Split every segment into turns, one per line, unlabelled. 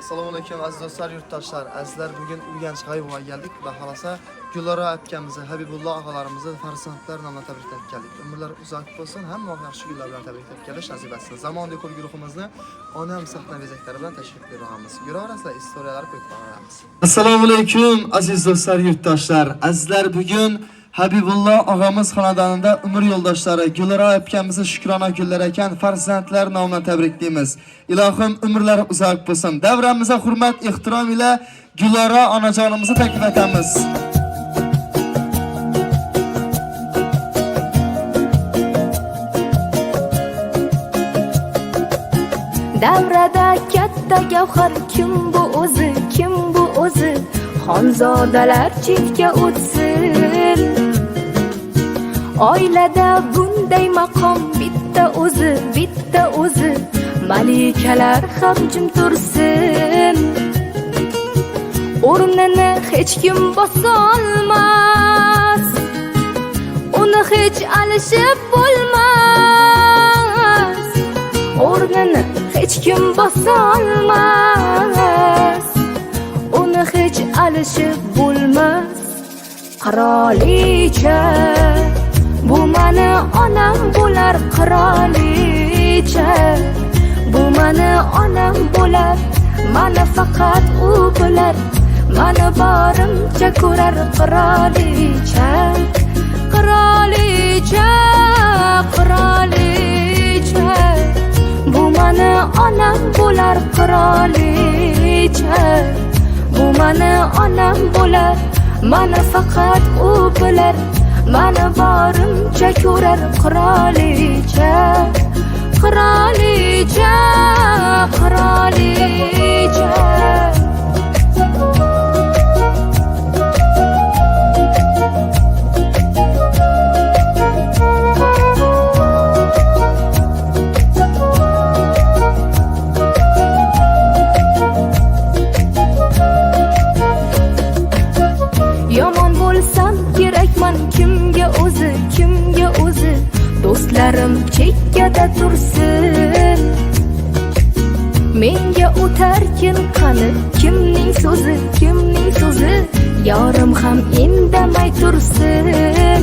Assalomu alaykum aziz do'stlar, yurtdoshlar. Azizlar, bugun Urganch G'aybuga keldik va xolasa Gulora akamizni, Habibullo og'alarimizni farzandlar nomidan tabriklab keldik. Umrlar uzoq bo'lsin, hamma yaxshi kunlar bilan tabriklab kelish nasib etsin. Zamonda ko'p guruhimizni onam sahna bezaklari bilan tashrif buyuramiz. Guloraslar istoriyalar ko'p qilamiz. Assalomu alaykum aziz do'stlar, yurtdoshlar. Azizlar, bugun Habibullo og'amiz xonadonida umr yo'ldoshlari Gulora akamizni shukrona kunlar ekan farzandlar nomidan tabriklaymiz. Ilohim umrlari uzoq bo'lsin. Davramizga hurmat, ehtirom ila Gulora onajonimizni taklif etamiz.
Davrada katta gavhar kim bu o'zi, kim bu o'zi? Xonzodalar chetga o'tsin. Oilada bunday maqom bitta o'zi, bitta o'zi. Malikalar ham jim tursin. O'rnini hech kim bosolmas. Uni hech alishib bo'lmas. O'rnini hech kim bosolmas. Uni hech alishib bo'lmas. Qirolicha, bu mani onam bo'lar qirolicha. Bu mani onam bo'lar, mani faqat u bo'lar. Mani borimcha ko'rar qirolicha. Qirolicha, qirolicha. Bu mani onam bo'lar qirolicha. Bu mani onam bo'lar, mani faqat u bo'lar. Mani borimcha ko'rar qirolicha. Qirolicha, qirolicha. Yomon bo'lsam kerakman kimga o'zi, kimga o'zi? Do'stlarim chekkada tursin. Menga o'tarkin qani kimning so'zi, kimning so'zi? Yorim ham indamay tursin.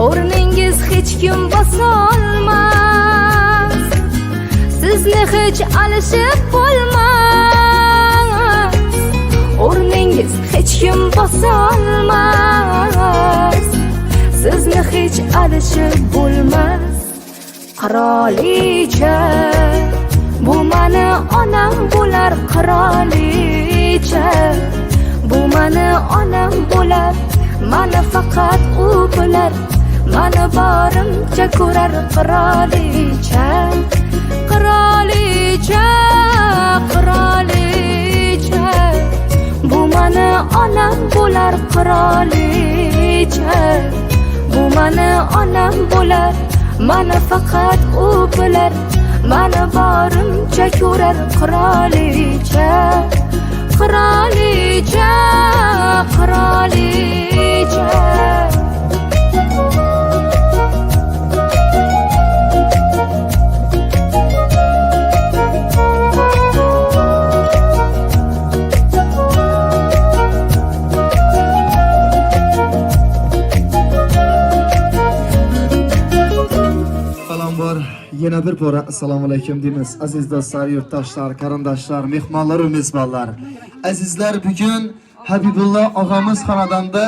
O'rningiz hech kim bosolmas. Sizni hech alishib bo'lmas. O'rningiz hech kim bosolmas. Sizni hech alishib bo'lmas. Qirolicha, bu mani onam bo'lar qirolicha. Bu mani onam bo'lar, mani faqat u bo'lar. Mani borimcha ko'rar qirolicha. Qirolicha, qirolicha. Bu mani onam bo'lar qirolicha. Bu mani onam bo'lar, mani faqat u bo'lar. Mani borimcha ko'rar qirolicha. Qirolicha, qirolicha.
Yana bir bora assalomu alaykum deymiz. Aziz do'stlar, yurtdoshlar, qarindoshlar, mehmonlar va mezbonlar. Azizlar, bugun Habibullo og'amiz xonadonida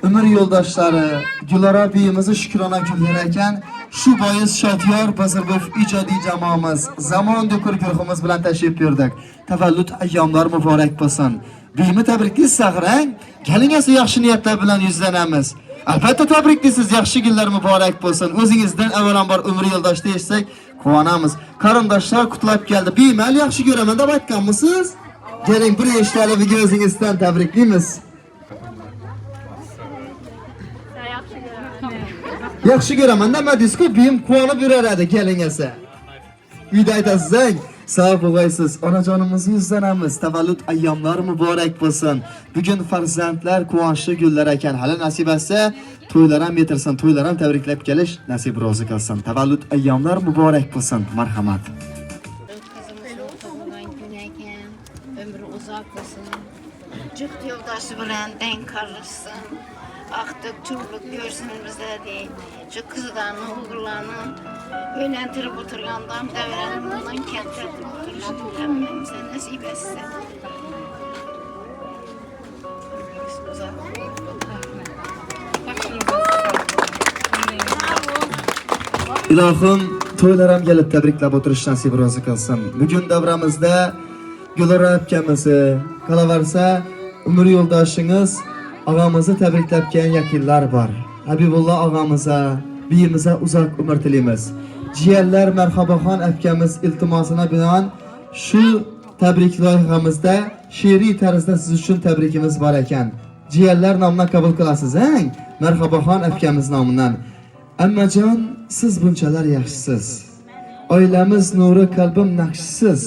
umr yo'ldoshlari Gulora biyimizni shukrona kunlar ekan. Shu bois Shotyor Bazarboyev ijodiy jamoamiz Zamon do'kur guruhimiz bilan tashrif buyurdik. Tavallud ayyomlar muborak bo'lsin. Biyimni tabriklaysiz Sahrang. Kelingasi yaxshi niyatlar bilan yuzlanamiz. Albatta tabriklaysiz, yaxshi kunlar muborak bo'lsin. O'zingizdan avvalambor umr yo'ldoshda eshitsak quvonamiz. Qarindoshlar qutlab keldi. Bemal yaxshi ko'raman deb aytganmisiz? Keling bir eshitib o'zingizdan tabriklaymiz. Yaxshi ko'raman demadingiz-ku, beyim quvonib yuraradi kelingasa. Uyda aytasiz, sog' bo'lasiz. Onajonimizni yuzlanamiz. Tavallud ayyomlar muborak bo'lsin. Bugun farzandlar quvonchli kunlar ekan. Hali nasib etsa to'ylar ham yetirsin, to'ylar ham tabriklab kelish nasib rozi qilsin. Tavallud ayyomlar muborak bo'lsin. Marhamat.
Cüht yoldaşı bilen denk karışsın. Aktık çubukluk görsün bizde değil. Şu kızlarını, oğullarını öğlentirip oturgandan devrenin bundan kentletip oturuşun. Hemmemize nasip etse.
İlohim to'ylaram kelib tabriklab o'tirish nasib rozi qilsin. Bugun davramizda Gulora akamizni, qolaversa umr yo'ldoshingiz og'amizni tabriklab kelgan yakillar bor. Habibulla og'amiza, biyimiza uzoq umr tilaymiz. Jiyanlar Marhabaxon akamiz iltimosina binoan shu tabrik loyihamizda she'riy tarzda siz uchun tabrikimiz bor ekan. Jiyanlar nomidan qabul qilasiz, Marhabaxon akamiz nomidan. Ammajon, siz bunchalar yaxshisiz. Oilamiz nuri, qalbim naqshisiz.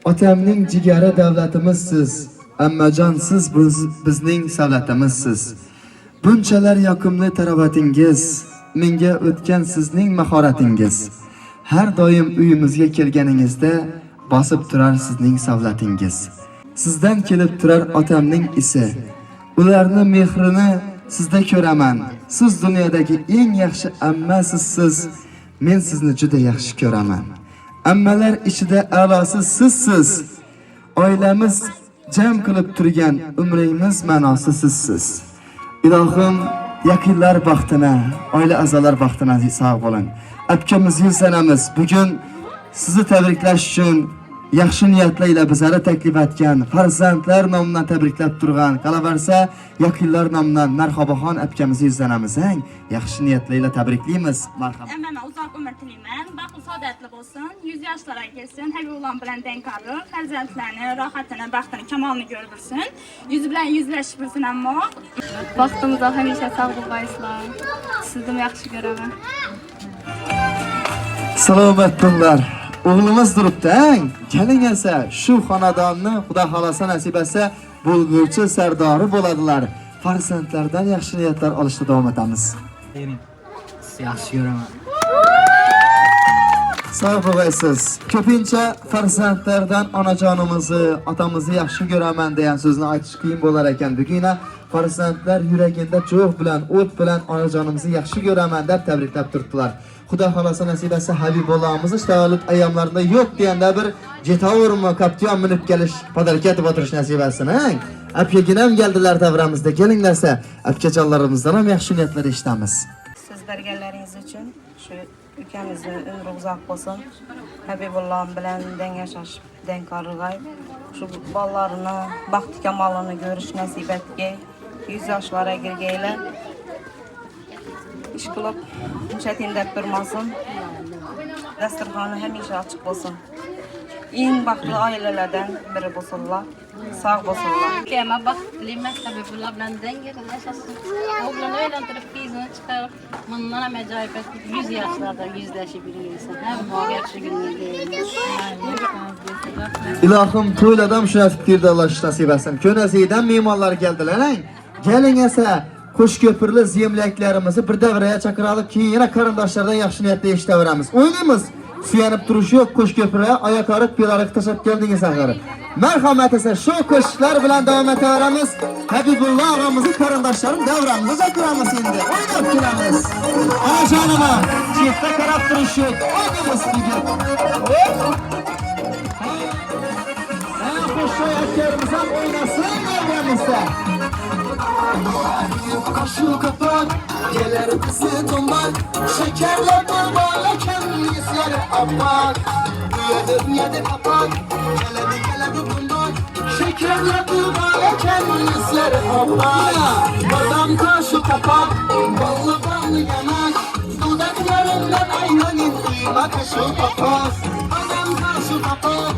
Otamning jigari davlatimizsiz. Ammajon, siz bizning savlatimizsiz. Bunchalar yoqimli tarovatingiz, menga o'tgan sizning mahoratingiz. Har doim uyimizga kelganingizda bosib turar sizning savlatingiz. Sizdan kelib turar otamning isi. Ularni mehrini sizda ko'raman. Siz dunyodagi eng yaxshi ammasiz siz. Men sizni juda yaxshi ko'raman. Ammalar ichida a'losi sizsiz. Oilamiz jam qilib turgan umringiz ma'nosi sizsiz. Ilohim yakillar baxtini, oila a'zolar baxtini sog' bo'ling. Akamiz yilsanamiz bugun sizni tabriklash uchun yaxshi niyatlar bizlarga taklif etgan farzandlar nomidan tabriklab turgan qolaversa yakillar nomidan Marhabaxon akamizni yuzlanamiz. Yaxshi niyatlar tabriklaymiz. Marhamat.
Amma uzoq umr tilayman, baxtli saodatli bo'lsin, 100 yoshlarga kelsin, Habibullah bilan denkarli, farzandlarni rohatini, baxtini, kamolini ko'rsin, yuz bilan yuzlashib bilsin. Ammo
Baxtimizda hamisha sog' bo'lgaysizlar. Sizni yaxshi ko'raman.
Salomat bo'linglar. O'g'limiz turibdi, keling esa shu xonadonni Xudo xolasa nasib etsa bo'lguvchi sardori bo'ladilar. Farzandlardan yaxshi niyatlar olishda davom etamiz.
Yaxshi ko'raman.
Sog' bo'lasiz. Ko'pincha farzandlardan onajonimizni, otamizni yaxshi ko'raman degan so'zni aytish qiyin bo'lar ekan. Bugun farzandlar yuragida jo'q bilan, o't bilan onajonimizni yaxshi ko'raman deb tabriklab turibdilar. Xudo xolasa nasib etsa Habibullahimiz tavallud ayyomlarida yo'q deganda bir jetavurmi kaption minib kelish, podarka etib o'tirish nasib etsin. Apkaginam keldilar davramizda. Kelinglarsa, apkajonlarimizdan ham yaxshi niyatlar eshitamiz.
Siz berganlaringiz uchun shu ukamizni umri uzoq bo'lsin. Habibullah bilan deng yashash, deng qarg'ay. Shu bolalarini baxt kamolini ko'rish nasib etgay. 100 yoshlarga kirgaylar. İş qilib, chatindab turmasin. Dasturxoni hamisha ochiq bo'lsin. Eng baxtli oilalardan biri bo'lsinlar. Sog' bo'lsinlar.
Kema baxt tilayman, Habibullah bilan denga yashasın. O'g'lini uylantirib, qizini chiqarib, bundan ham ajoyib 100 yoshlarda yuzlashib yursin. Hamma yaxshi kunlarga.
Ilohim to'yladam shu fikrda Alloh nasib etsin. Ko'nasidan mehmonlar keldilar. Keling esa Qo'shko'pirli zemlaklarimizni bir davraya chaqirib, keyin yana qarindoshlardan yaxshi niyatda eshitaveramiz. O'ynaymiz. Suyanib turish yo'q, Qo'shko'pirga oyoq oriq, piyolik tashab keldingiz axir. Marhamat esa shu qo'shiqlar bilan davom etaveramiz. Habibullah og'amizni qarindoshlarim davramizga chaqiramiz endi. O'ynab kelamiz. Onajonima, chetda qarab turish yo'q. O'ynaymiz bugun. Qo'shiqlarimiz ham o'ynasin davramizda. Kaşı kapak, gelir bizi tombak, şekerler kurbanlarken yüzleri apak. Dünyada kapak, geledi tombak, şekerler kurbanlarken yüzleri apak. Badam kaşı kapak, ballı yanak, dudaklarından aynanın kıyma kaşı kapak. Badam kaşı kapak,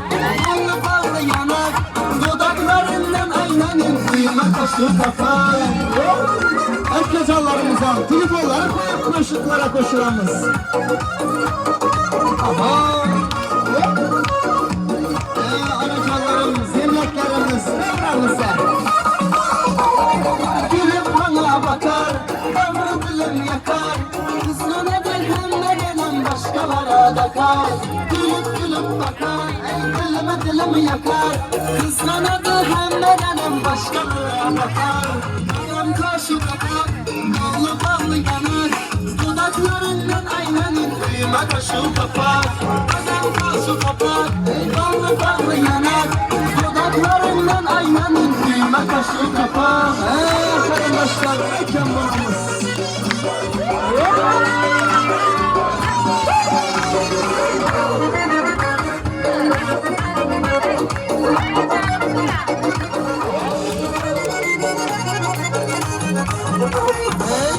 ballı yanak, dudaklarından aynanın kıyma kaşı kapak. Akçalarımızdan telefonları koyup koşuklara koşuramız. Aman! Anacanlarımız, zemleklerimiz, devramızda. Gülüm bana bakar, ömrü dilim yakar. Kızına nedir hem nereden başkalara bakar, gülüp gülüp bakar, dilime dilimi yakar. Kıskanadı hemmedenim başkalarına bakar. Yalan kaşı kapar, ballı ballı yanar. Dudaklarından aynanin kıyma kaşı kapar. Yalan kaşı kapar, ballı ballı yanar. Dudaklarından aynanin kıyma kaşı kapar. Arkadaşlar, erken bağımız.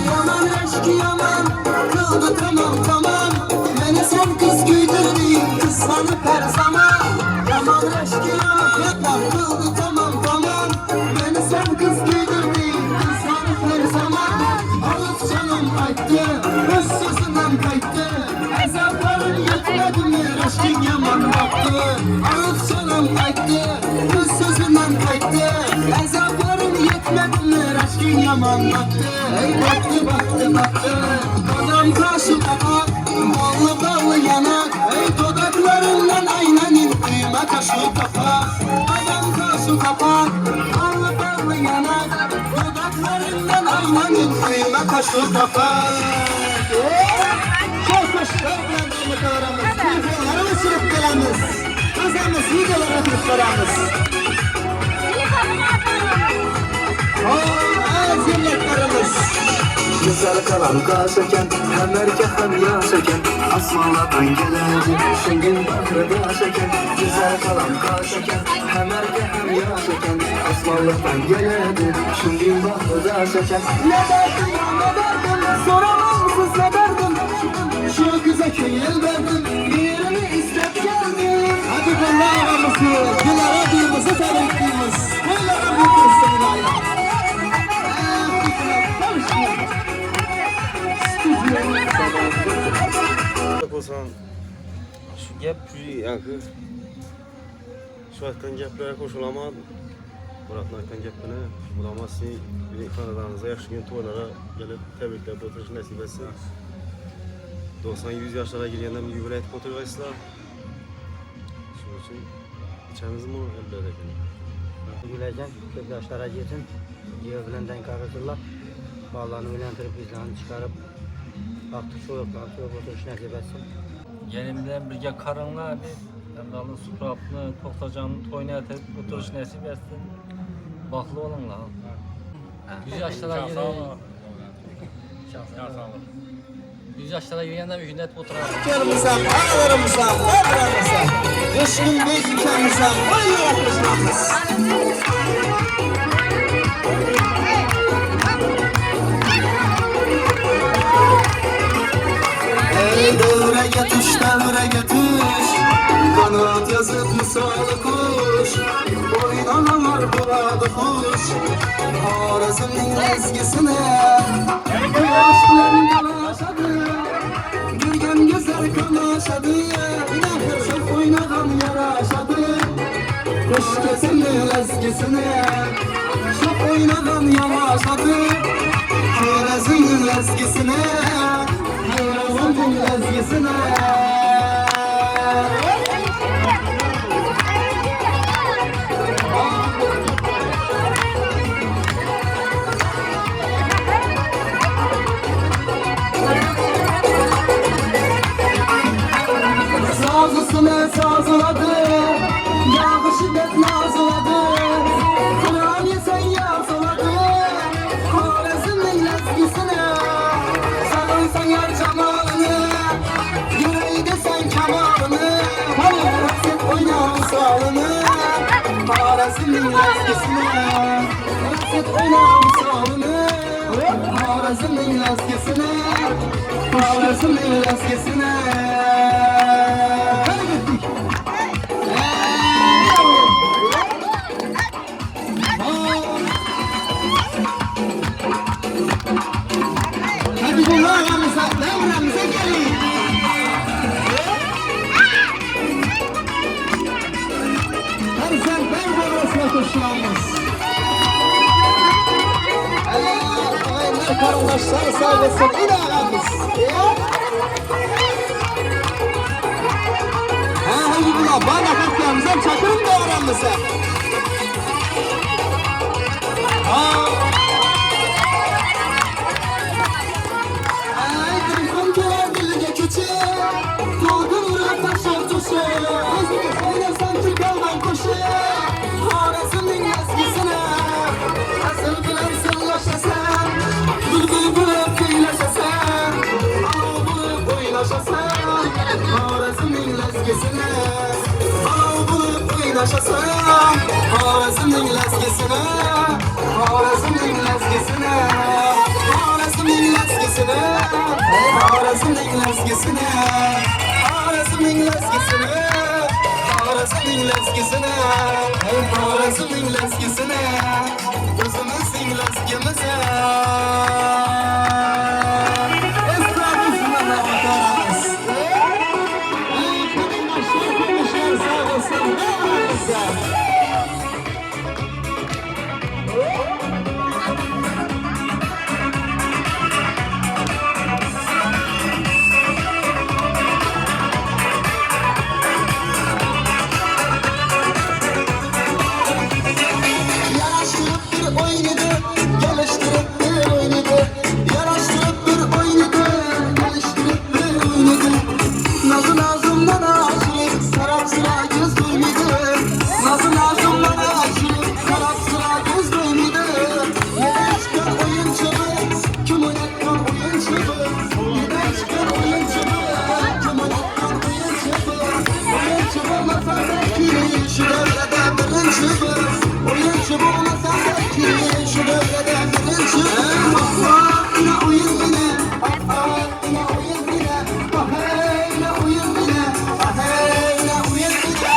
Yaman eşki yaman, kıldı tamam tamam. Beni sen kız güydürdün, kıskanıp her zaman. Yaman eşki yaman, kıldı tamam tamam. Beni sen kız güydürdün, kıskanıp her zaman. Alıp canım kayıttı, öz sözünden kayıttı. Ezapların yetmedi mi, eşkin yaman baktı. Alıp canım kayıttı, öz sözünden kayıttı. Ezapların yetmedi mi, eşkin yaman baktı. Ey baktı baktı baktı, adam kaşı kapak, ballı ballı yanak. Ey dudaklarından aynanin kıyma kaşı kapak. Adam kaşı kapak, ballı ballı yanak. Dudaklarından aynanin kıyma kaşı kapak. Çok hoşlar benden aramız, kıyfalarımız sürüklerimiz. Kazamız, videolara kırıklarımız. Güzel kalan kaşeken, hem erkek hem yaşaken. Asmalardan geledi, şengin bakırda şeken. Güzel kalan kaşeken, hem erkek hem yaşaken. Asmalardan geledi, şengin bakırda şeken. Ne derdim ya ne derdim, soramamsız ne derdim. Şu güzel köye verdim, birini istep geldim. Hadi kulağımızı, güleradığımızı tanıttığımız. Kulağım mutlu senin ayağım.
Olsan şu gap yankı şu aytgan gaplere qo'shilamadim. Muratning aytgan gapini bulamazsın. Bir xonadoningizga yaxshi to'ylarga kelib tabriklab o'tirish nasib etsin. 90-100 yoshlarga kelganda yubiley aytib o'tirgaysizlar. Shuning uchun ichamizmi elbette ekan.
Gülecan, ko'p yoshlarga yetsin. Diyor bilan dankarızlar. Ballarını uylantirib, bizlarni chiqarib, vaqti so'yuqlarni so'yib o'tirish nasib etsin.
Gelim bilan birga qaranglar deb, Emrali Suhrabni, To'xtajonning to'yini aytib o'tirish nasib etsin. Baxtli bo'linglar. 100 yoshlarga Yüz yaşlara girganda hükümet oturardı.
Ülkemizden, analarımızdan, babalarımızdan, eşkin büyük ülkemizden, vay yakışmamız. Ey devreye tuş, devreye tuş, kanat yazıp misalı kuş, oynanalar burada kuş, Arazımın ezgisine, yaşlarım dolaşadı. Gülgen güzel kamaşadı, çok oynadan yaraşadı. Kuş kesildi ezgisine, çok oynadan yaraşadı. Kirazın ezgisine, hayranın ezgisine. Sazısını sazladı, yağışı bet nazladı. Kur'an yesen yazladı, Khorazm'ın ezgisine. Sarıysan yar cemalını, yüreğde sen kemalını. Hasret oynar salını, Khorazm'ın ezgisine. Hasret oynar salını, Khorazm'ın ezgisine. Khorazm'ın ezgisine. Kardeşler sağ olasın, ilerlemiz. bana baklarımızdan çakırın da aramıza. Ay telefon gelir dilge küçük, dolgunur taşır tuşu. Özgür oynarsan çıkaldan koşu, Horazm'ın eskisine. Asıl bilen sırlaşasan, bülbül bulup kıylaşasan, ağ bulup oynaşasan, Horazm'ın eskisine. Ağ bulup oynaşasan, Horazm'ın eskisine. Horazm'ın eskisine. Horazm'ın eskisine. Horazm'ın eskisine. Horazm'ın eskisine. Horazm'ın eskisine. Horazm'ın eskisine. Özümüzün eskimize. Esrarımızla bakarız. Kırmışlar sağ olsun. Yaraştırıp bir oynadı, geliştirip bir oynadı. Yaraştırıp bir oynadı, geliştirip bir oynadı. Nazı nazımdan aşırıp, sarap sıra göz duymadı. Nazı nazımdan aşırıp, sarap sıra göz duymadı. Yeden çıkan oyuncu, kim oynatkan oyuncu. Yeden çıkan oyuncu, kim oynatkan oyuncu. Oyuncu olmasa belki şu devrede birinci. Oyuncu bulmasan belki şu devrede birinci. Yine oyun yine, yine oyun yine. Yine oyun yine, yine oyun yine.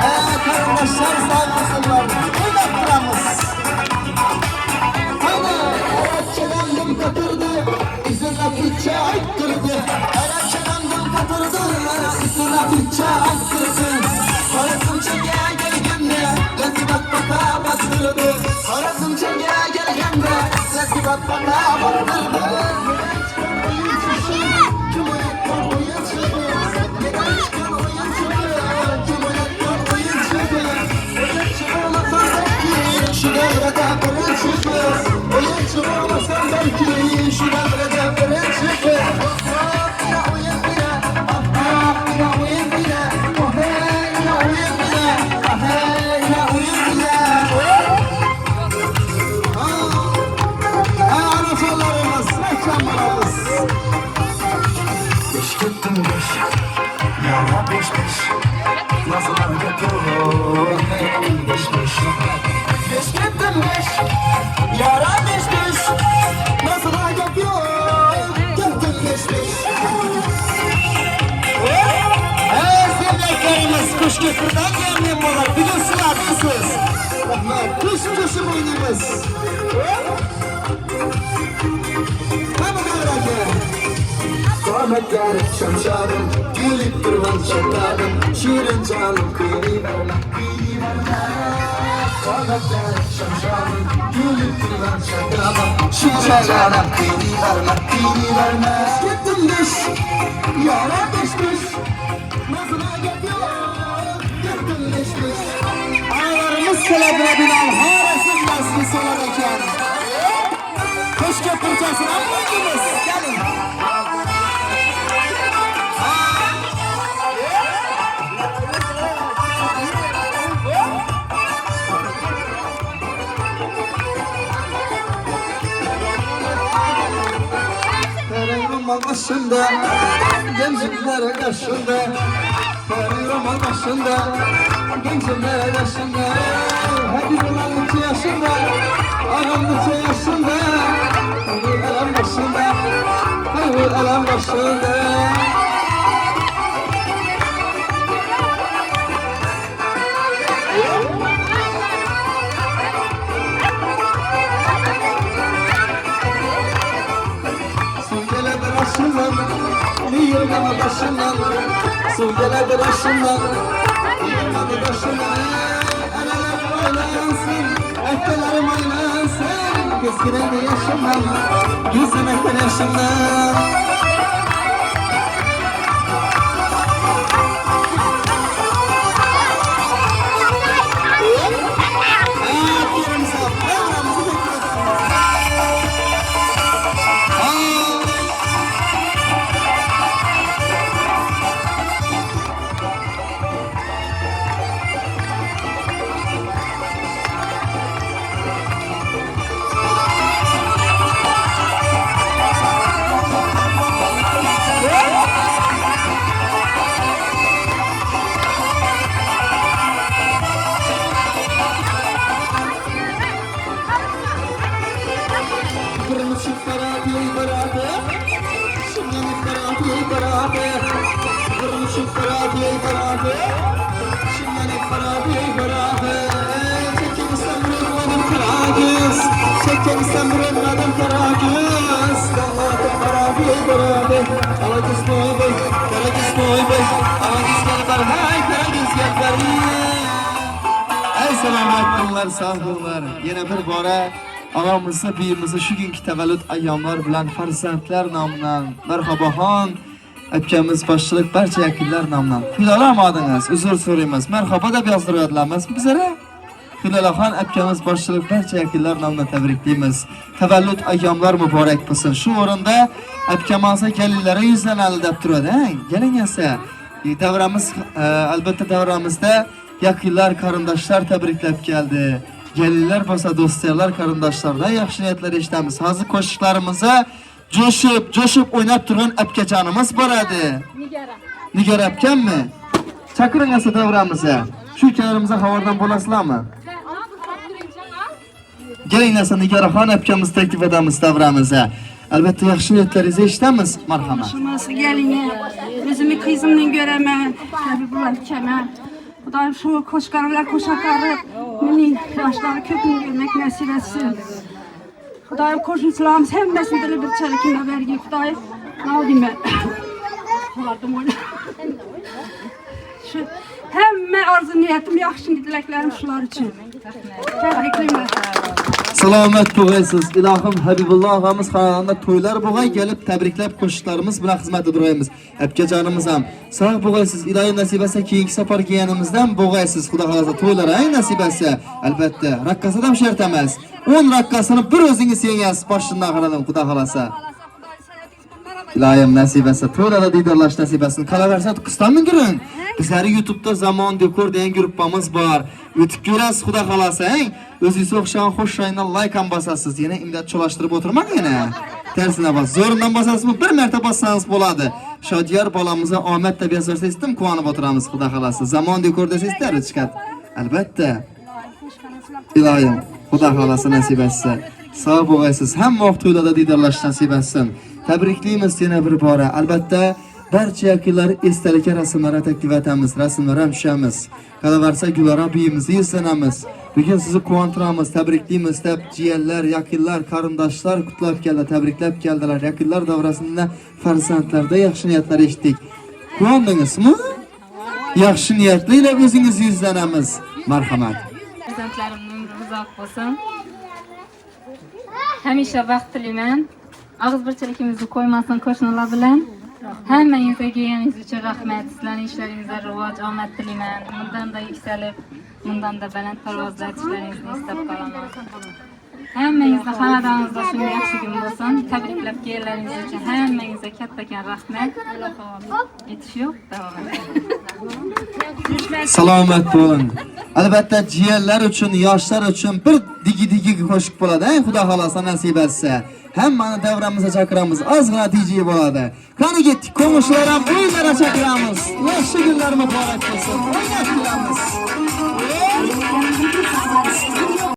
Arkadaşlar sağ olsunlar. Oynattıramos. Erekçelendim katırdı, izine fırça attırdı. Erekçelendim katırdı, izine fırça attırdı. Parasım çekeğe gelgende, lesibat baka bastırdı. Parasım çekeğe gelgende, lesibat baka bastırdı. Kim oynatkan oyuncu? Neden çıkan oyuncu? Kim oynatkan oyuncu? Oyuncu olmasan belki şu devrede birinci. Oyuncu olmasan belki şu devrede birinci. Yine oyun yine, yine oyun yine. Yine oyun yine, yine oyun yine. Anaçalarımız, reklamlarımız. Beş gittim beş, yara beş beş. Nasıl yapıyor? Beş beş. Beş gittim beş, yara beş beş. Nasıl yapıyor? Gittim beş beş. Sevdiklerimiz kuş köprüden gelmeyin bunlar. Bilirsiniz adısız. Kuş kuşu oynayımız. Hemen öğrenci. Ahmetler şamşadım, gülüp durman çatladım. Şirin canım kıyını vermem, kıyını vermem. Ahmetler şamşadım, gülüp durman çatladım. Şirin canım kıyını vermem, kıyını vermem. Gittim beş, yara beş beş. Nazına yapıyor, gittim beş beş. Ağlarımız kelebine binen harasız nasıl solarken. Kuş köprücesine amacımız, gelin. Roman başında, gencimlere karşında. Roman başında, gencimlere karşında. Hadi ulan 2 yaşında, ağam 2 yaşında. Hadi elem başında, hadi elem başında. Yılmama başından, sürgeledir başından. Yılmama başından, eleler oynayansın, Öpkelerim oynansın Keskineydi yaşımdan Yüzüne yaşımdan Selamatlar, sağ olunlar. Yine bir bora ağamızı, beyimizi şu günkü təvəllüd ayyamlar bilen farzandlar namından merhabahan öpkemiz başçılık barcha yakınlar namından. Kuylamadınız, özür soruyumuz. Merhaba da yazdırıyorlarmız bizlere. Kuylahan öpkemiz başçılık barcha yakınlar namından tebrikliyimiz. Təvəllüd ayyamlar mübarek olsun. Şu oranda öpkemizə gəlirlərə yüzden elde duruyor. Gelin yasa. Davramız, elbette davramızda yakınlar, karındaşlar tebriklep geldi. Gelirler basa dostlarlar, karındaşlardan yaxşı niyetler işlemiz. Hazır koşuklarımıza coşup oynap duran öpkecanımız var idi. Nigar öpken mi? Çakırın asa davramıza. Şu kenarımıza havardan bolasılar mı? Gelin asa Nigar Xan öpkemiz teklif edemiz davramıza. Elbette yaxşı niyetlerinizi işlemiz. Merhamet.
Nasıl gelin ya? Özümü kızımla göremem. Tabi bulan kemer. Kudayım şu koşkarlar koşakarı. Minin yaşları kökünü görmek nasip etsin. Kudayım koşunçularımız hemmesini dili bir çelikinde vergi. Kudayım ne olayım ben? Vardım öyle. Şu hemme arzu niyetim, yaxşı dileklerim şular için. Tebrikliyim.
Selamet buğaysız. İlahım Habibullah ağamız kanalında toylar buğay gelip tebriklep koşuklarımız buna hizmet edurayımız. Hepke canımızam. Sağ buğaysız. İlahi nasip etse keyinki sapar giyenimizden buğaysız. Kuda halasa toylara ay nasip etse. Elbette. Rakkası da şert emez. 10 rakkasını bir özünü siyengez başından karadım kuda halasa. İlahim nasip etse. Toylara didarlaş nasip etsin. Kalaverse kıstan mı görün? Bizleri YouTube'da Zaman Dekor diyen grupamız var. Ötüp görəz kuda halasa. Özünüzü okşağın hoş yayından like basasınız. Yine imdat çolaştırıp oturmak yine. Tersine bas. Zorundan basasınız mı? Bir mertebe bassanız boladı. Şadiyar balamıza Ahmet de yazarsa istim kuanıp oturamız kuda halası. Zaman Dekor dese ister çıkat. Elbette. İlahim kuda halası nasip etse. Sağ boğaysız. Hem vaxtıyla da didarlaş nasip etsin. Tebrikliyimiz yine bir para. Elbette. Barcha yakınlar esdalikka rasmlara taklif etamiz, rasmlar ham tushamiz. Qolaversa Gulora beyimizni eslanamiz. Bugun sizni quvontiramiz, tabriklaymiz deb jiyanlar, yakınlar, qarindoshlar qutlab keldi, tabriklab keldilar. Yakınlar davrasida farzandlarda yaxshi niyatlar eshitdik. Quvondingizmi? Yaxshi niyatli ila o'zingizni eslanamiz. Marhamat.
Farzandlarimning umri uzoq bo'lsin. Hamisha baxt tilayman. Og'iz birchiligimizni qo'ymasin qo'shnilar bilan. Hammangizga kelganingiz uchun rahmat. Sizlarning ishlaringizga rivoj, omad tilayman. Bundan da yuksalib, bundan da baland parvozda ishlaringizni istab qolaman. Hammangizga xonadoningizda shunday yaxshi kun bo'lsin. Tabriklab kelganingiz uchun hammangizga kattakon rahmat. Yetish yo'q, davom eting.
Salomat bo'ling. Albatta jiyanlar uchun, yoshlar uchun bir digi qo'shiq bo'ladi, Xudo xolasa nasib etsa. Hammani davramizga chaqiramiz, ozgina DJ bo'ladi. Qani ketdik, qo'shnilar ham o'yinlara chaqiramiz. Yaxshi kunlar muborak bo'lsin. O'ynab kulamiz.